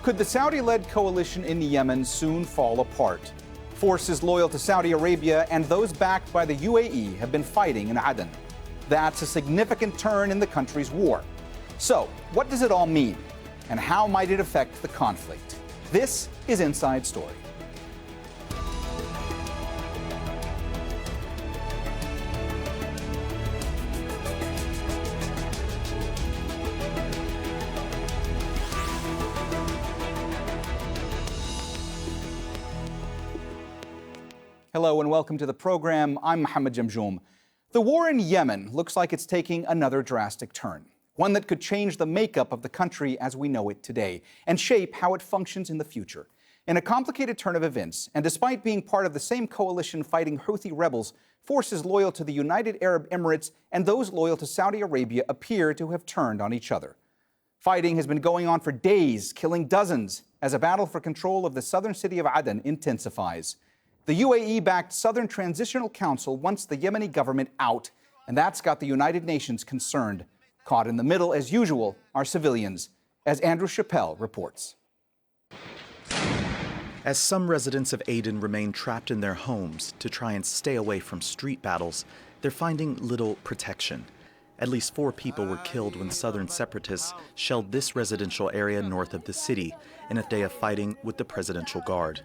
Could the Saudi-led coalition in Yemen soon fall apart? Forces loyal to Saudi Arabia and those backed by the UAE have been fighting in Aden. That's a significant turn in the country's war. So, what does it all mean? And how might it affect the conflict? This is Inside Story. Hello and welcome to the program. I'm Mohamed Jamjoom. The war in Yemen looks like it's taking another drastic turn, one that could change the makeup of the country as we know it today and shape how it functions in the future. In a complicated turn of events, and despite being part of the same coalition fighting Houthi rebels, forces loyal to the United Arab Emirates and those loyal to Saudi Arabia appear to have turned on each other. Fighting has been going on for days, killing dozens, as a battle for control of the southern city of Aden intensifies. The UAE-backed Southern Transitional Council wants the Yemeni government out, and that's got the United Nations concerned. Caught in the middle, as usual, are civilians, as Andrew Chappelle reports. As some residents of Aden remain trapped in their homes to try and stay away from street battles, they're finding little protection. At least 4 people were killed when southern separatists shelled this residential area north of the city in a day of fighting with the Presidential Guard.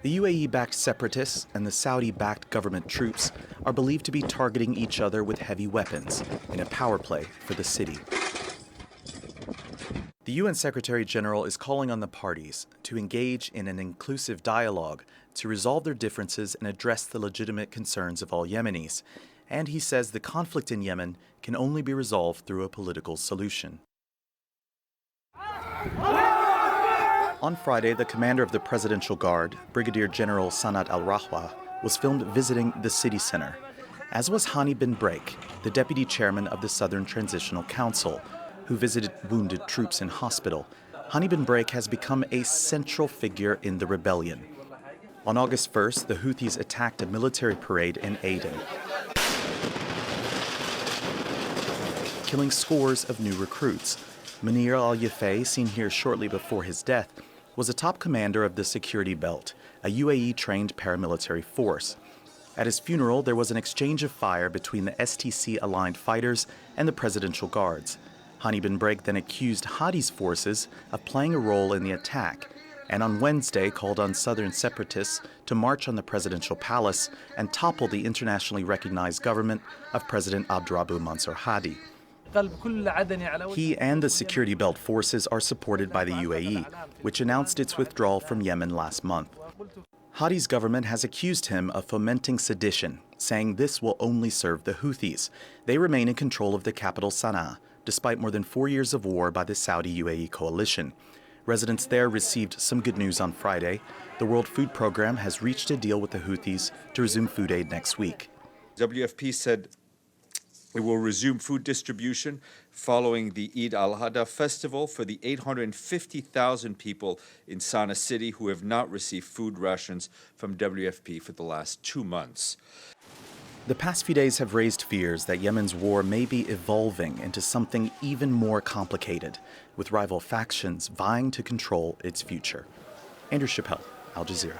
The UAE-backed separatists and the Saudi-backed government troops are believed to be targeting each other with heavy weapons in a power play for the city. The UN Secretary General is calling on the parties to engage in an inclusive dialogue to resolve their differences and address the legitimate concerns of all Yemenis. And he says the conflict in Yemen can only be resolved through a political solution. On Friday, the commander of the Presidential Guard, Brigadier General Sanaa Al-Rawhani, was filmed visiting the city center, as was Hani bin Break, the deputy chairman of the Southern Transitional Council, who visited wounded troops in hospital. Hani bin Break has become a central figure in the rebellion. On August 1st, the Houthis attacked a military parade in Aden, killing scores of new recruits. Munir al-Yafei, seen here shortly before his death, was a top commander of the Security Belt, a UAE-trained paramilitary force. At his funeral, there was an exchange of fire between the STC-aligned fighters and the Presidential Guards. Hani bin Break then accused Hadi's forces of playing a role in the attack, and on Wednesday called on southern separatists to march on the presidential palace and topple the internationally recognized government of President Abdurabu Mansur Hadi. He and the Security Belt forces are supported by the UAE, which announced its withdrawal from Yemen last month. Hadi's government has accused him of fomenting sedition, saying this will only serve the Houthis. They remain in control of the capital Sanaa, despite more than 4 years of war by the Saudi-UAE coalition. Residents there received some good news on Friday. The World Food Programme has reached a deal with the Houthis to resume food aid next week. WFP said it will resume food distribution following the Eid al-Adha festival for the 850,000 people in Sanaa city who have not received food rations from WFP for the last 2 months. The past few days have raised fears that Yemen's war may be evolving into something even more complicated, with rival factions vying to control its future. Andrew Chappelle, Al Jazeera.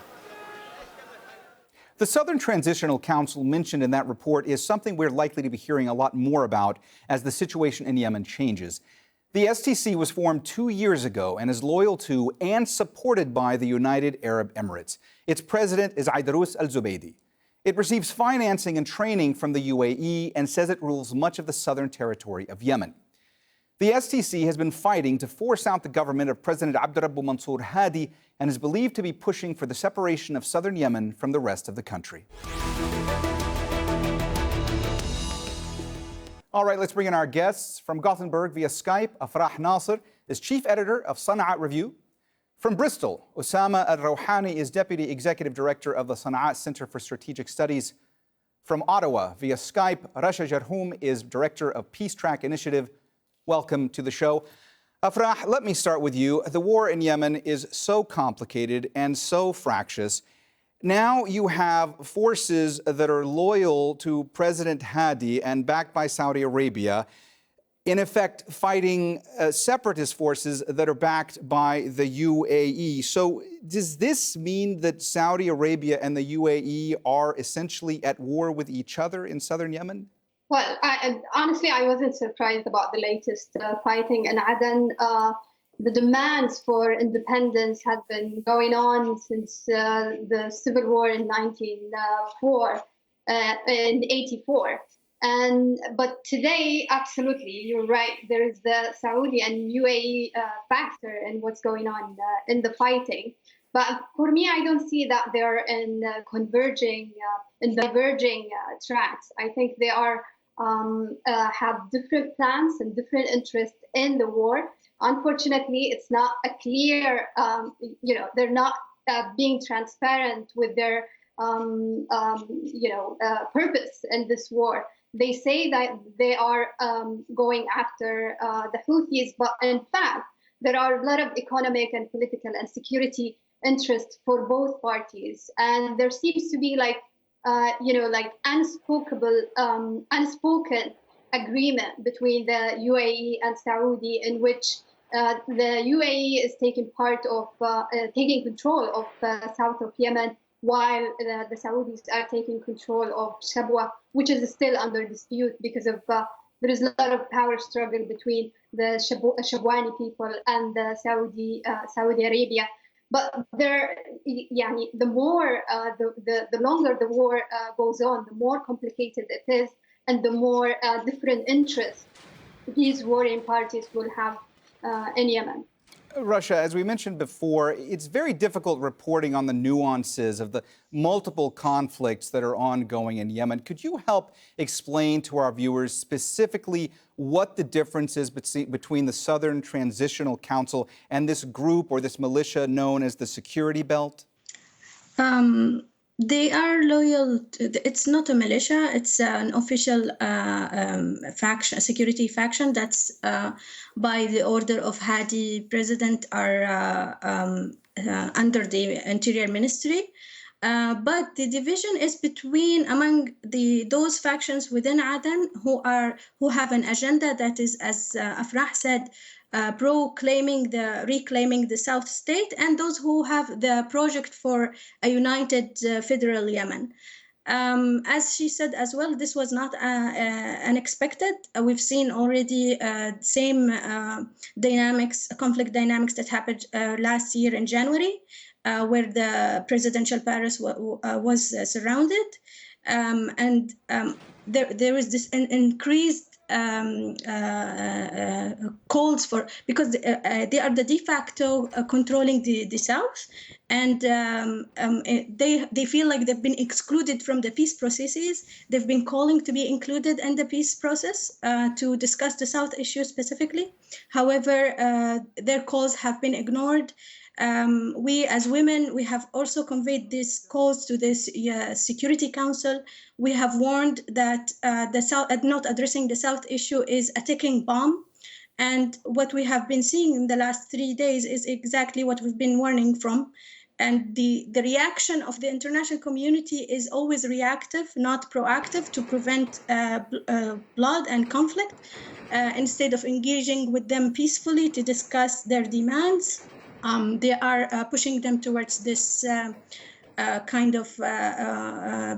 The Southern Transitional Council mentioned in that report is something we're likely to be hearing a lot more about as the situation in Yemen changes. The STC was formed 2 years ago and is loyal to and supported by the United Arab Emirates. Its president is Idrous al-Zubaydi. It receives financing and training from the UAE and says it rules much of the southern territory of Yemen. The STC has been fighting to force out the government of President Abdurabu Mansur Hadi and is believed to be pushing for the separation of southern Yemen from the rest of the country. All right, let's bring in our guests. From Gothenburg via Skype, Afrah Nasser is chief editor of Sanaa Review. From Bristol, Osamah Al-Rawhani is deputy executive director of the Sanaa Center for Strategic Studies. From Ottawa via Skype, Rasha Jarhum is director of Peace Track Initiative. Welcome to the show. Afrah, let me start with you. The war in Yemen is so complicated and so fractious. Now you have forces that are loyal to President Hadi and backed by Saudi Arabia. in effect fighting separatist forces that are backed by the UAE. So does this mean that Saudi Arabia and the UAE are essentially at war with each other in southern Yemen? Well, honestly, I wasn't surprised about the latest fighting in Aden. The demands for independence have been going on since the civil war in 1984. But today, absolutely, you're right. There is the Saudi and UAE factor in what's going on in the fighting. But for me, I don't see that they're in diverging tracks. I think they are have different plans and different interests in the war. Unfortunately, it's not a clear. They're not being transparent with their purpose in this war. They say that they are going after the Houthis, but in fact, there are a lot of economic and political and security interests for both parties. And there seems to be unspoken agreement between the UAE and Saudi, in which the UAE is taking control of south of Yemen, while the Saudis are taking control of Shabwa, which is still under dispute because of there is a lot of power struggle between the Shabwani people and the Saudi Arabia. But the longer the war goes on, the more complicated it is, and the more different interests these warring parties will have in Yemen. Rasha, as we mentioned before, it's very difficult reporting on the nuances of the multiple conflicts that are ongoing in Yemen. Could you help explain to our viewers specifically what the difference is between the Southern Transitional Council and this group or this militia known as the Security Belt? They are loyal it's not a militia, it's an official faction, a security faction that's by the order of Hadi president are under the Interior Ministry. But the division is among those factions within Aden who have an agenda that is, as Afrah said, reclaiming the South State, and those who have the project for a united federal Yemen. As she said as well, this was not unexpected. We've seen already same conflict dynamics that happened last year in January, where the presidential palace was surrounded, and there is this increased calls for, because they are the de facto controlling the South, and they feel like they've been excluded from the peace processes. They've been calling to be included in the peace process to discuss the South issue specifically. However, their calls have been ignored. We as women, we have also conveyed these calls to this Security Council. We have warned that the South, not addressing the South issue is a ticking bomb. And what we have been seeing in the last 3 days is exactly what we've been warning from. And the reaction of the international community is always reactive, not proactive, to prevent blood and conflict, instead of engaging with them peacefully to discuss their demands. They are pushing them towards this kind of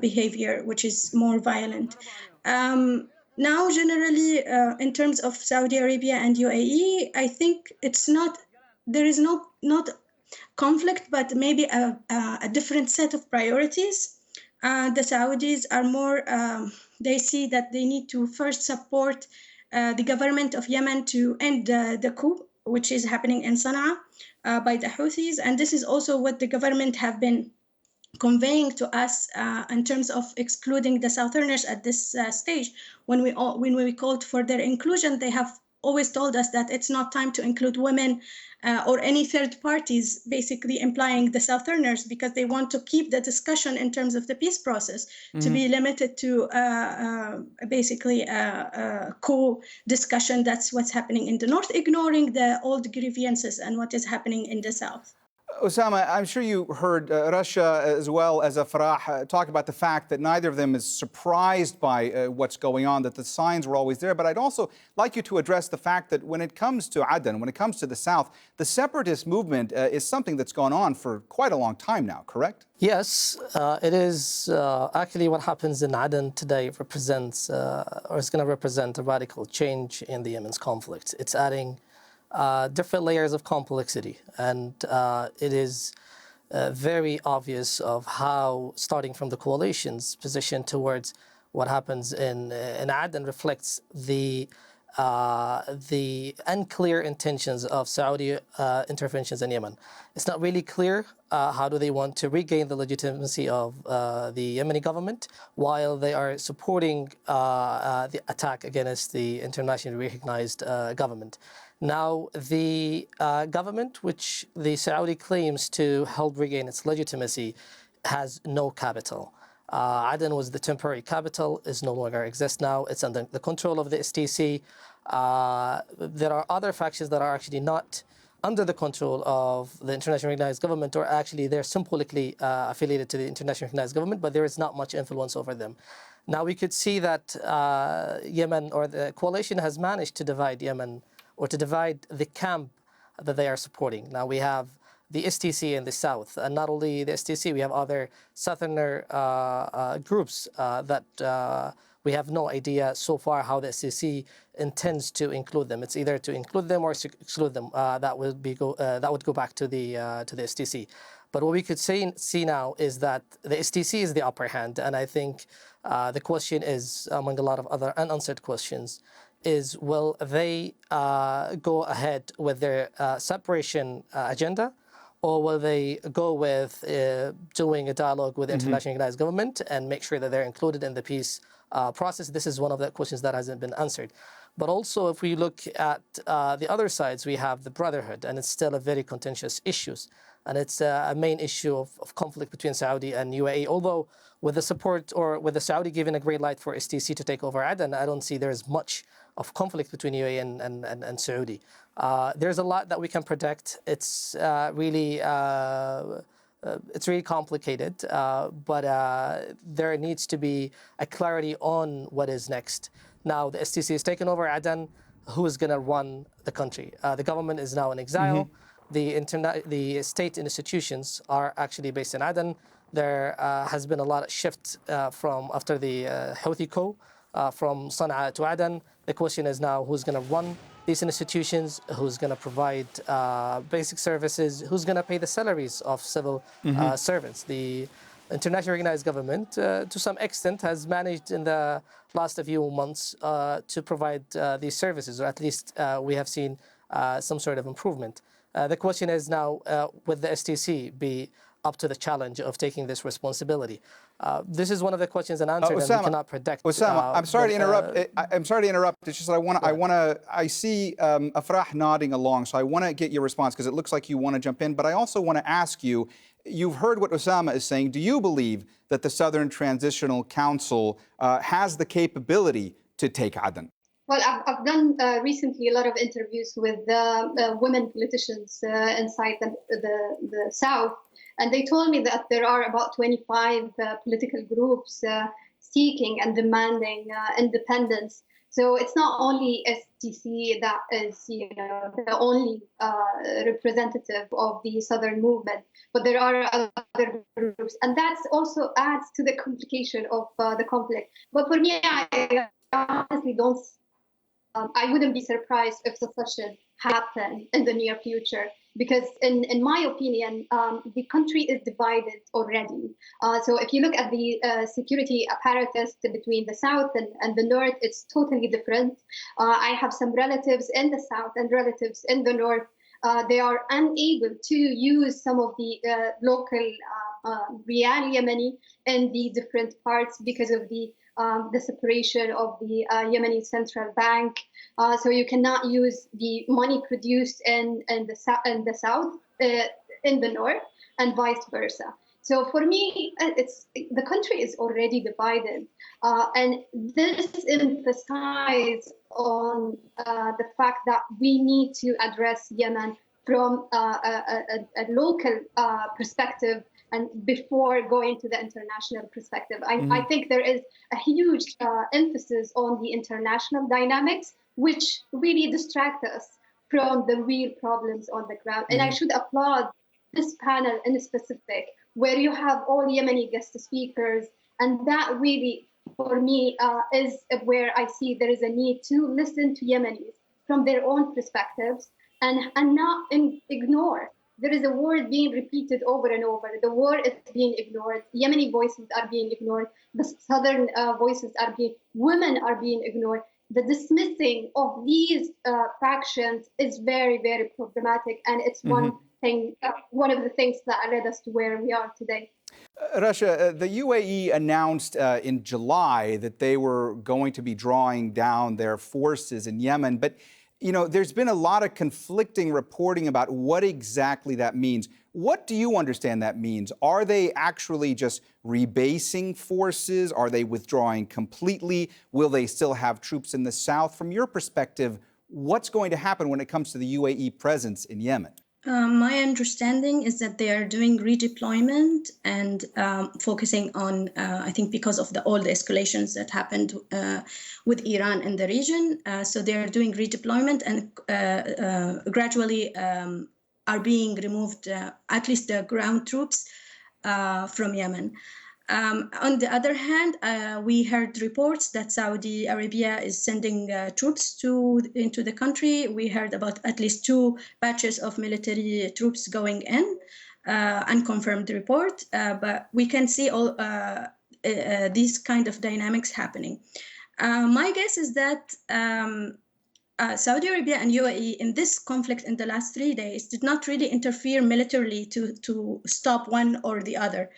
behavior, which is more violent. Now, generally, in terms of Saudi Arabia and UAE, I think there is not conflict, but maybe a different set of priorities. The Saudis are more, they see that they need to first support the government of Yemen to end the coup, which is happening in Sanaa by the Houthis. And this is also what the government have been conveying to us in terms of excluding the Southerners at this stage. When we called for their inclusion, they have always told us that it's not time to include women or any third parties, basically implying the Southerners, because they want to keep the discussion in terms of the peace process to be limited to basically a co-discussion. That's what's happening in the north, ignoring the old grievances and what is happening in the south. Osamah, I'm sure you heard Rasha as well as Afrah talk about the fact that neither of them is surprised by what's going on, that the signs were always there. But I'd also like you to address the fact that when it comes to Aden, when it comes to the south, the separatist movement is something that's gone on for quite a long time now, correct? Yes, it is. Actually, what happens in Aden today represents, or is going to represent, a radical change in the Yemen's conflict. It's adding different layers of complexity, and it is very obvious of how, starting from the coalition's position towards what happens in Aden, reflects the unclear intentions of Saudi interventions in Yemen. It's not really clear how do they want to regain the legitimacy of the Yemeni government while they are supporting the attack against the internationally recognized government. Now, the government, which the Saudi claims to help regain its legitimacy, has no capital. Aden was the temporary capital, is no longer exists now. It's under the control of the STC. There are other factions that are actually not under the control of the internationally recognized government, or actually they're symbolically affiliated to the internationally recognized government, but there is not much influence over them. Now, we could see that Yemen, or the coalition, has managed to divide Yemen, or to divide the camp that they are supporting. Now, we have the STC in the south, and not only the STC, we have other southerner groups that we have no idea so far how the STC intends to include them. It's either to include them or exclude them. That would go back to the STC. But what we could see now is that the STC is the upper hand, and I think the question is, among a lot of other unanswered questions, is will they go ahead with their separation agenda, or will they go with doing a dialogue with the internationally recognized government and make sure that they're included in the peace process? This is one of the questions that hasn't been answered. But also, if we look at the other sides, we have the Brotherhood, and it's still a very contentious issue. And it's a main issue of conflict between Saudi and UAE. Although with the support, or with the Saudi giving a green light for STC to take over Aden, I don't see there's much of conflict between UAE and Saudi. There's a lot that we can predict. It's really complicated, but there needs to be a clarity on what is next. Now, the STC has taken over Aden. Who is going to run the country? The government is now in exile. The state institutions are actually based in Aden. There has been a lot of shift from after the Houthi coup from Sanaa to Aden. The question is now who's going to run these institutions, who's going to provide basic services, who's going to pay the salaries of civil servants. The internationally recognized government, to some extent, has managed in the last few months to provide these services, or at least we have seen some sort of improvement. The question is now, will the STC be up to the challenge of taking this responsibility? This is one of the questions and answers that we cannot predict. Osamah, I'm sorry to interrupt. I'm sorry to interrupt. It's just I see Afrah nodding along, so I want to get your response because it looks like you want to jump in. But I also want to ask you, you've heard what Osamah is saying. Do you believe that the Southern Transitional Council has the capability to take Aden? Well, I've done recently a lot of interviews with women politicians inside the South, and they told me that there are about 25 political groups seeking and demanding independence. So it's not only STC that is, the only representative of the Southern movement, but there are other groups, and that also adds to the complication of the conflict. But for me, I honestly don't. I wouldn't be surprised if secession happened in the near future, because in my opinion, the country is divided already. So if you look at the security apparatus between the South and the North, it's totally different. I have some relatives in the South and relatives in the North. They are unable to use some of the local Riyal Yemeni in the different parts because of the separation of the Yemeni central bank. So you cannot use the money produced in the south in the north, and vice versa. So for me, the country is already divided, and this emphasizes on the fact that we need to address Yemen from a local perspective and before going to the international perspective. I think there is a huge emphasis on the international dynamics, which really distract us from the real problems on the ground. And I should applaud this panel in specific, where you have all Yemeni guest speakers, and that really, for me, is where I see there is a need to listen to Yemenis from their own perspectives and not ignore. There is a word being repeated over and over. The war is being ignored. Yemeni voices are being ignored. The southern voices are women are being ignored. The dismissing of these factions is very, very problematic, and it's one of the things that led us to where we are today. Rasha, the UAE announced in July that they were going to be drawing down their forces in Yemen, but there's been a lot of conflicting reporting about what exactly that means. What do you understand that means? Are they actually just rebasing forces? Are they withdrawing completely? Will they still have troops in the south? From your perspective, what's going to happen when it comes to the UAE presence in Yemen? My understanding is that they are doing redeployment and focusing on, I think, because of all the escalations that happened with Iran in the region. So they are doing redeployment and gradually are being removed, at least the ground troops from Yemen. On the other hand, we heard reports that Saudi Arabia is sending troops into the country. We heard about at least 2 batches of military troops going in, unconfirmed report, but we can see all these kind of dynamics happening. My guess is that Saudi Arabia and UAE in this conflict in the last 3 days did not really interfere militarily to stop one or the other.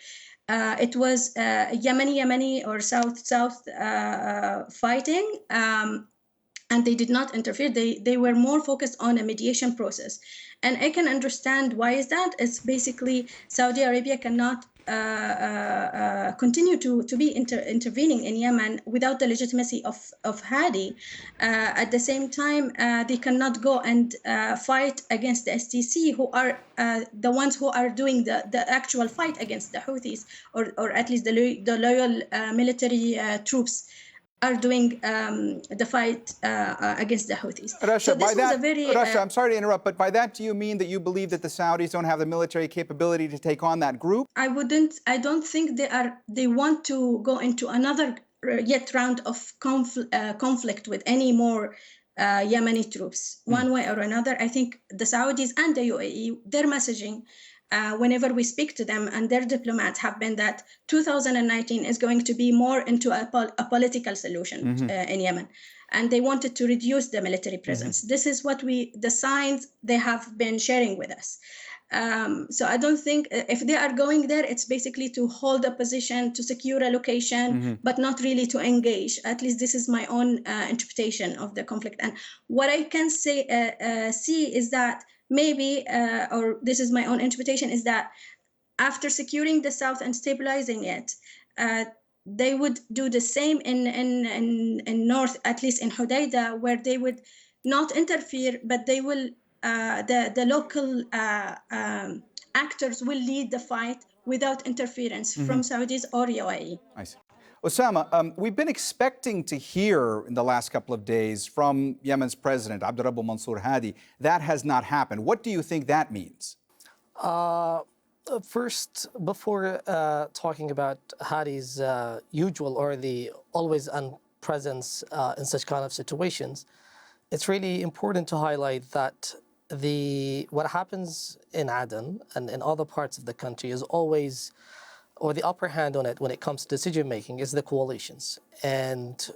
It was Yemeni or South fighting, and they did not interfere. They were more focused on a mediation process. And I can understand why is that. It's basically Saudi Arabia cannot continue to be intervening in Yemen without the legitimacy of Hadi. At the same time, they cannot go and fight against the STC, who are the ones who are doing the actual fight against the Houthis, or at least the loyal military troops are doing the fight against the Houthis. Rasha, so this was a very... Rasha, I'm sorry to interrupt, but by that, do you mean that you believe that the Saudis don't have the military capability to take on that group? I don't think they want to go into another yet round of conflict with any more Yemeni troops, one way or another. I think the Saudis and the UAE, their messaging, whenever we speak to them and their diplomats, have been that 2019 is going to be more into a political solution in Yemen. And they wanted to reduce the military presence. This is what the signs they have been sharing with us. So I don't think if they are going there, it's basically to hold a position, to secure a location, but not really to engage. At least this is my own interpretation of the conflict. And what I can see is that maybe, or this is my own interpretation, is that after securing the south and stabilizing it, they would do the same in north, at least in Hodeidah, where they would not interfere, but they will the local actors will lead the fight without interference from Saudis or UAE. I see. Osamah, we've been expecting to hear in the last couple of days from Yemen's president, Abdurrabbu Mansour Hadi. That has not happened. What do you think that means? First, before talking about Hadi's usual or the always on presence in such kind of situations, it's really important to highlight that what happens in Aden and in other parts of the country is always, or the upper hand on it when it comes to decision making, is the coalitions. And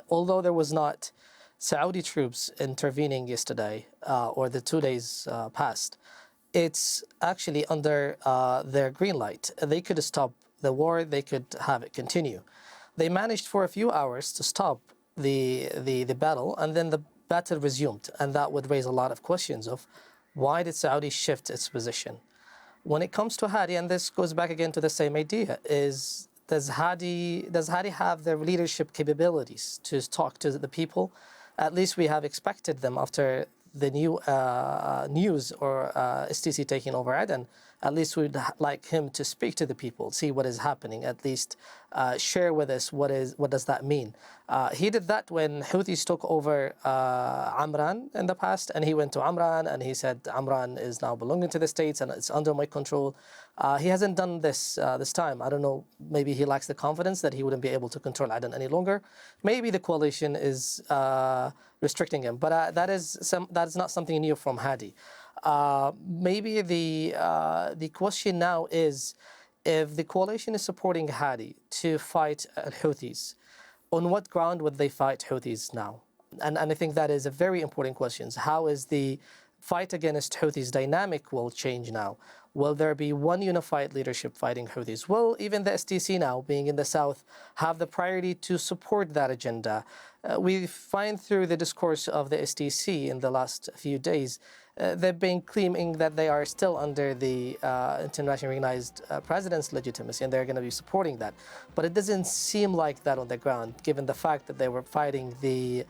although there was not Saudi troops intervening yesterday or the 2 days past, it's actually under their green light. They could stop the war, they could have it continue. They managed for a few hours to stop the battle, and then the battle resumed, and that would raise a lot of questions of why did Saudi shift its position? When it comes to Hadi, and this goes back again to the same idea, is does Hadi have the leadership capabilities to talk to the people? At least we have expected them after the new news or STC taking over Aden, at least we'd like him to speak to the people, see what is happening, at least share with us what does that mean. He did that when Houthis took over Amran in the past, and he went to Amran and he said Amran is now belonging to the states and it's under my control. He hasn't done this this time. I don't know, maybe he lacks the confidence that he wouldn't be able to control Aden any longer. Maybe the coalition is restricting him, but that is not something new from Hadi. Maybe the question now is, if the coalition is supporting Hadi to fight Houthis, on what ground would they fight Houthis now? And I think that is a very important question. How is the fight against Houthis dynamic will change now? Will there be one unified leadership fighting Houthis? Will even the STC now, being in the south, have the priority to support that agenda? We find through the discourse of the STC in the last few days, they've been claiming that they are still under the internationally recognized president's legitimacy and they're going to be supporting that. But it doesn't seem like that on the ground, given the fact that they were fighting the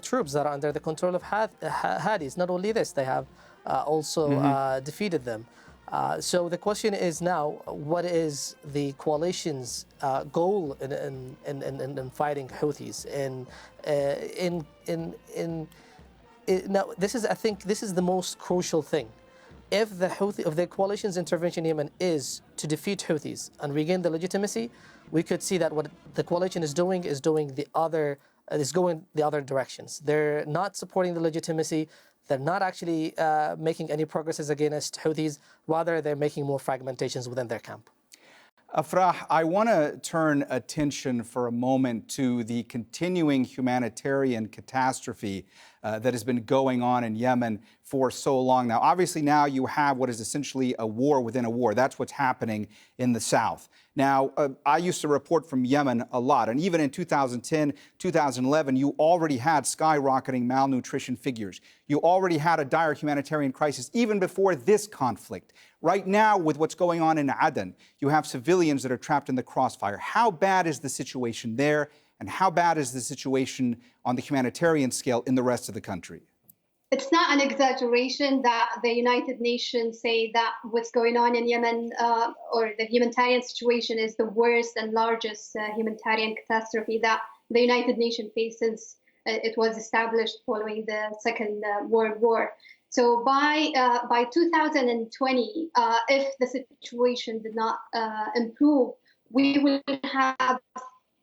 troops that are under the control of Hadis. Not only this, they have also defeated them. So the question is now, what is the coalition's goal in fighting Houthis? Now, I think this is the most crucial thing. If the coalition's intervention in Yemen is to defeat Houthis and regain the legitimacy, we could see that what the coalition is going the other directions. They're not supporting the legitimacy. They're not actually making any progresses against Houthis. Rather, they're making more fragmentations within their camp. Afrah, I want to turn attention for a moment to the continuing humanitarian catastrophe that has been going on in Yemen for so long now. Obviously, now you have what is essentially a war within a war. That's what's happening in the south. Now, I used to report from Yemen a lot, and even in 2010, 2011, you already had skyrocketing malnutrition figures. You already had a dire humanitarian crisis even before this conflict. Right now, with what's going on in Aden, you have civilians that are trapped in the crossfire. How bad is the situation there, and how bad is the situation on the humanitarian scale in the rest of the country? It's not an exaggeration that the United Nations say that what's going on in Yemen or the humanitarian situation is the worst and largest humanitarian catastrophe that the United Nations faced since it was established following the Second World War. So by 2020, if the situation did not improve, we will have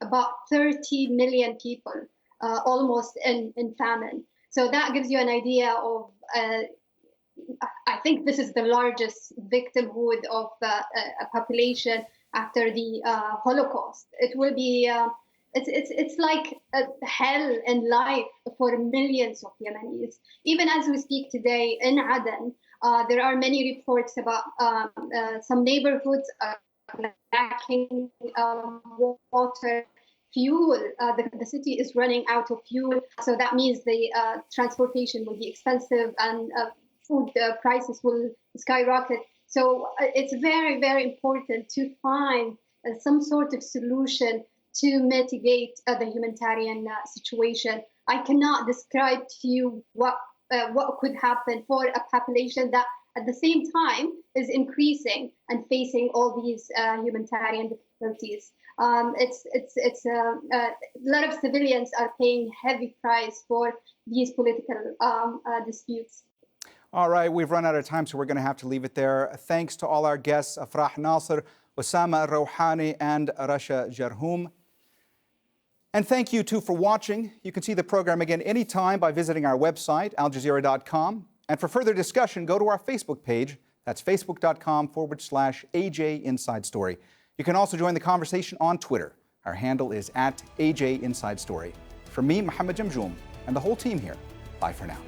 about 30 million people almost in famine. So that gives you an idea of, I think this is the largest victimhood of a population after the Holocaust. It will be, it's like a hell in life for millions of Yemenis. Even as we speak today in Aden, there are many reports about some neighborhoods lacking water. Fuel, the city is running out of fuel, so that means the transportation will be expensive and food prices will skyrocket. So it's very, very important to find some sort of solution to mitigate the humanitarian situation. I cannot describe to you what could happen for a population that at the same time is increasing and facing all these humanitarian difficulties. It's a lot of civilians are paying heavy price for these political disputes. All right, we've run out of time, so we're going to have to leave it there. Thanks to all our guests, Afrah Nasser, Osamah Al-Rawhani, and Rasha Jarhum. And thank you, too, for watching. You can see the program again anytime by visiting our website, aljazeera.com. And for further discussion, go to our Facebook page. That's facebook.com/AJ Inside Story. You can also join the conversation on Twitter. Our handle is @AJ Inside Story. From me, Mohamed Jamjoom, and the whole team here, bye for now.